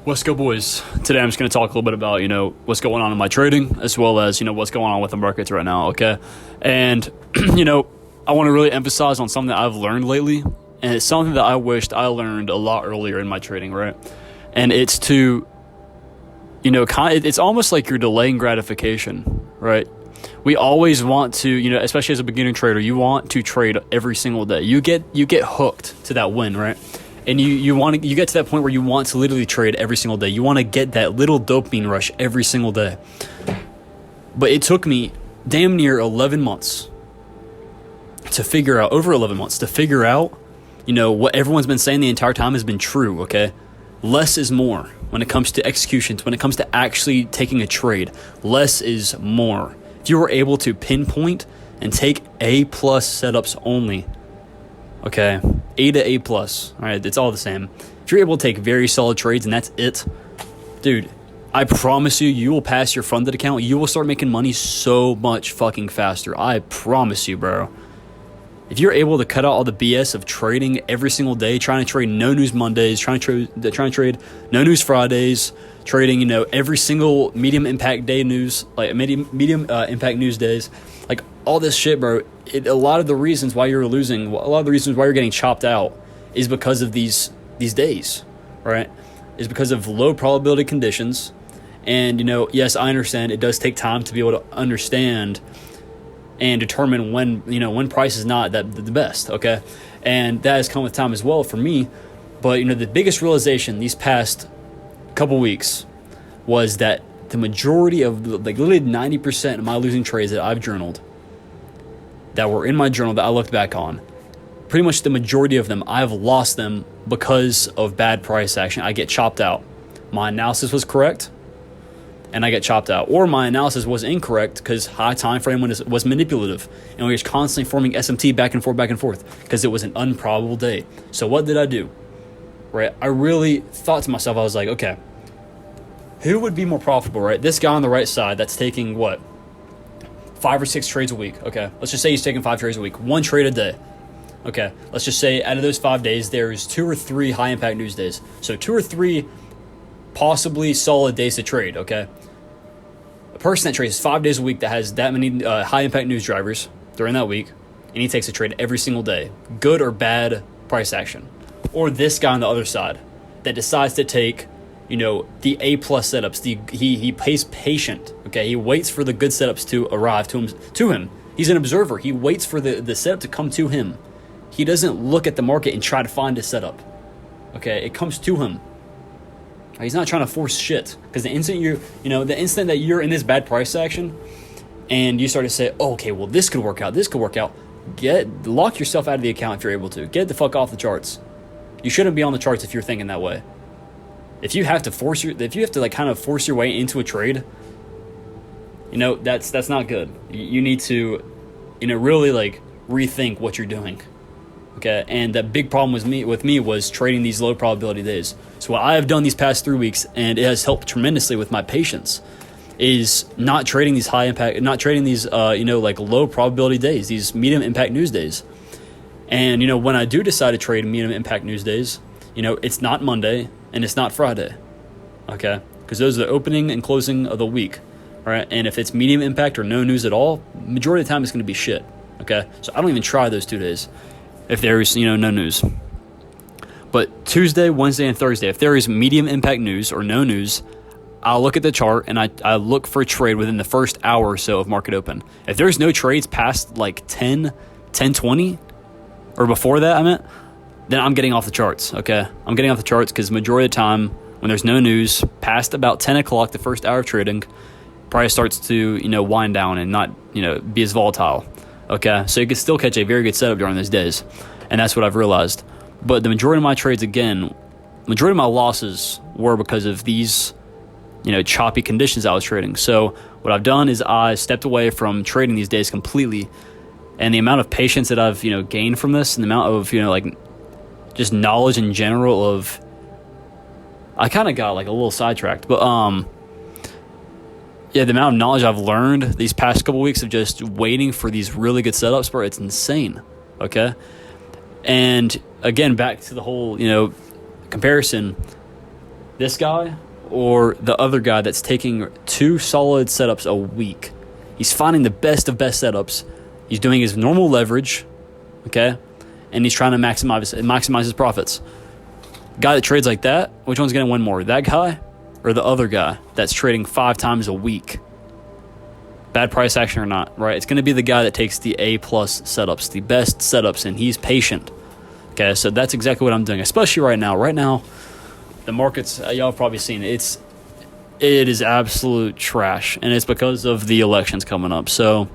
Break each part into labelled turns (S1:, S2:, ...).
S1: What's good, boys? Today I'm just going to talk a little bit about, what's going on in my trading, as well as, what's going on with the markets right now, okay? And, I want to really emphasize on something that I've learned lately, and it's something that I wished I learned a lot earlier in my trading, right? And it's to, it's almost like you're delaying gratification, right? We always want to, especially as a beginner trader, you want to trade every single day. You get hooked to that win, right? And you get to that point where you want to literally trade every single day. You want to get that little dopamine rush every single day. But it took me damn near 11 months to figure out, what everyone's been saying the entire time has been true, okay? Less is more when it comes to executions, when it comes to actually taking a trade. Less is more. If you were able to pinpoint and take A+ setups only, okay, A to A+, all right, it's all the same. If you're able to take very solid trades and that's it, dude, I promise you will pass your funded account. You will start making money so much fucking faster. I promise you, bro. If you're able to cut out all the BS of trading every single day, trying to trade no news Mondays, trying to trade no news Fridays, trading, every single medium impact day news, like medium impact news days, like all this shit, bro. A lot of the reasons why you're losing, a lot of the reasons why you're getting chopped out is because of these days, right? Is because of low probability conditions. And, yes, I understand it does take time to be able to understand and determine when price is not the best, okay? And that has come with time as well for me. But, the biggest realization these past couple weeks was that the majority of, literally 90% of my losing trades that I've journaled, that were in my journal that I looked back on, pretty much the majority of them, I've lost them because of bad price action. I get chopped out. My analysis was correct, and I get chopped out. Or my analysis was incorrect because high time frame was manipulative, and we were constantly forming SMT back and forth because it was an unprobable day. So what did I do? Right? I really thought to myself, I was like, okay, who would be more profitable, right? This guy on the right side that's taking, 5 or 6 trades a week, okay? Let's just say he's taking 5 trades a week, 1 trade a day. Okay, let's just say out of those 5 days, there's 2 or 3 high-impact news days. So 2 or 3 possibly solid days to trade, okay? A person that trades 5 days a week that has that many high-impact news drivers during that week, and he takes a trade every single day, good or bad price action. Or this guy on the other side that decides to take, the A+ setups. He pays patient, okay? He waits for the good setups to arrive to him. He's an observer. He waits for the setup to come to him. He doesn't look at the market and try to find a setup, okay? It comes to him. He's not trying to force shit, because the instant that you're in this bad price action and you start to say, oh, okay, well, this could work out, lock yourself out of the account if you're able to. Get the fuck off the charts. You shouldn't be on the charts if you're thinking that way. If you have to force your way into a trade, that's not good. You need to, really rethink what you're doing. Okay, and the big problem with me was trading these low probability days. So what I have done these past 3 weeks, and it has helped tremendously with my patience, is not trading these low probability days, these medium impact news days. And when I do decide to trade medium impact news days, it's not Monday and it's not Friday, okay? Because those are the opening and closing of the week, all right? And if it's medium impact or no news at all, majority of the time it's going to be shit, okay? So I don't even try those 2 days if there is, no news. But Tuesday, Wednesday, and Thursday, if there is medium impact news or no news, I'll look at the chart and I look for a trade within the first hour or so of market open. If there's no trades past 10:20, or before that, then I'm getting off the charts, okay? I'm getting off the charts because majority of the time when there's no news, past about 10 o'clock, the first hour of trading, price starts to, wind down and not, be as volatile, okay? So you can still catch a very good setup during those days, and that's what I've realized. But the majority of my trades, majority of my losses were because of these, choppy conditions I was trading. So what I've done is I stepped away from trading these days completely, and the amount of patience that I've, gained from this, and the amount of, just knowledge in general of, I kind of got a little sidetracked, but the amount of knowledge I've learned these past couple weeks of just waiting for these really good setups, bro, it's insane, okay? And again, back to the whole, comparison, This guy or the other guy that's taking 2 solid setups a week. He's finding the best of best setups. He's doing his normal leverage, okay? And he's trying to maximize his profits. Guy that trades like that, which one's going to win more? That guy or the other guy that's trading 5 times a week? Bad price action or not, right? It's going to be the guy that takes the A-plus setups, the best setups, and he's patient. Okay, so that's exactly what I'm doing, especially right now. Right now, the market's, y'all have probably seen it. It is absolute trash, and it's because of the elections coming up. So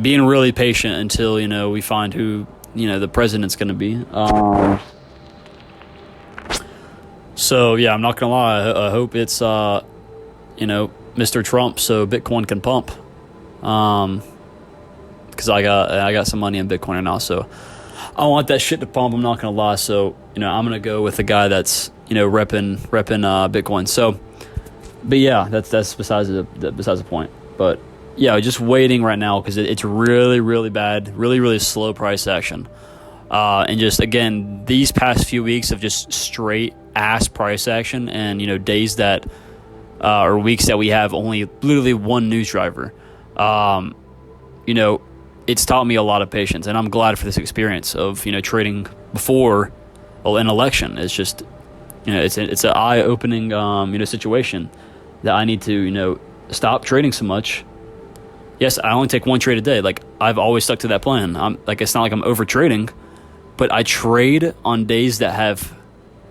S1: being really patient until, we find who, the president's going to be. So, yeah, I'm not going to lie. I hope it's, Mr. Trump so Bitcoin can pump. Because I got some money in Bitcoin right now, so I want that shit to pump. I'm not going to lie. So, I'm going to go with the guy that's, repping Bitcoin. So, but yeah, that's besides the point. But yeah, just waiting right now because it's really, really bad, really, really slow price action. And just, again, these past few weeks of just straight ass price action and, days that, or weeks that we have only literally one news driver. It's taught me a lot of patience, and I'm glad for this experience of, trading before an election. It's just, it's an eye-opening, situation that I need to, stop trading so much. Yes, I only take one trade a day. Like, I've always stuck to that plan. It's not like I'm over trading, but I trade on days that have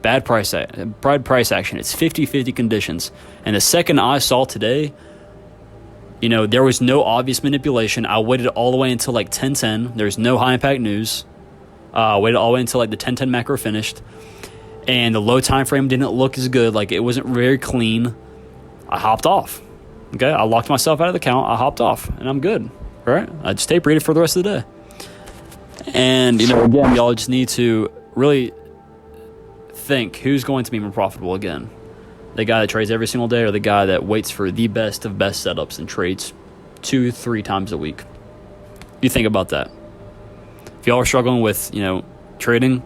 S1: bad price action. It's 50-50 conditions. And the second I saw today, there was no obvious manipulation. I waited all the way until like 10:10. There's no high impact news. Waited all the way until like the 10:10 macro finished. And the low time frame didn't look as good. Like, it wasn't very clean. I hopped off. Okay, I locked myself out of the count. I hopped off, and I'm good. All right, I just tape read it for the rest of the day. And again, y'all just need to really think who's going to be more profitable again. The guy that trades every single day or the guy that waits for the best of best setups and trades 2-3 times a week? You think about that. If y'all are struggling with, trading,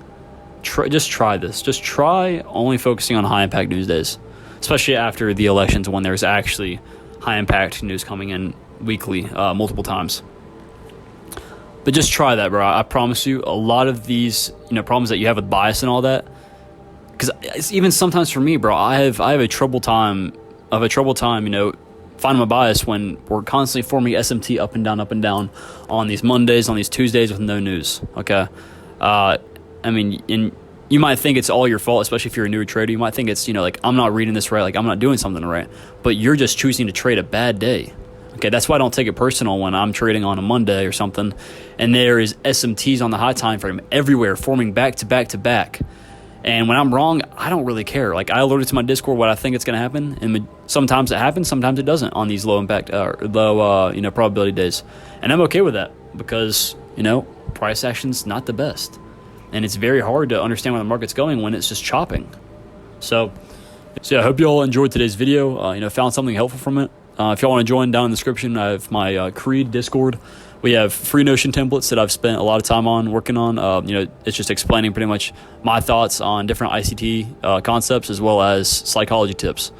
S1: just try this. Just try only focusing on high impact news days, especially after the elections when there's actually high impact news coming in weekly, multiple times. But just try that, bro. I promise you, a lot of these, problems that you have with bias and all that, because even sometimes for me, bro, I have a trouble time, finding my bias when we're constantly forming SMT up and down on these Mondays, on these Tuesdays with no news. Okay, and you might think it's all your fault, especially if you're a newer trader. You might think it's I'm not reading this right, like I'm not doing something right, but you're just choosing to trade a bad day. Okay, that's why I don't take it personal when I'm trading on a Monday or something, and there is SMTs on the high time frame everywhere forming back to back to back. And when I'm wrong, I don't really care. Like, I alerted to my Discord what I think it's going to happen, and sometimes it happens, sometimes it doesn't on these low impact, probability days. And I'm okay with that because price action's not the best, and it's very hard to understand where the market's going when it's just chopping. So yeah, I hope you all enjoyed today's video. Found something helpful from it. If y'all want to join, down in the description, I have my Creed Discord. We have free Notion templates that I've spent a lot of time working on. It's just explaining pretty much my thoughts on different ICT concepts as well as psychology tips.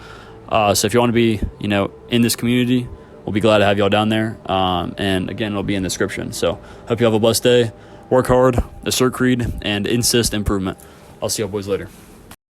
S1: So if you want to be, in this community, we'll be glad to have y'all down there. And again, it'll be in the description. So hope you have a blessed day. Work hard, assert creed, and insist improvement. I'll see y'all boys later.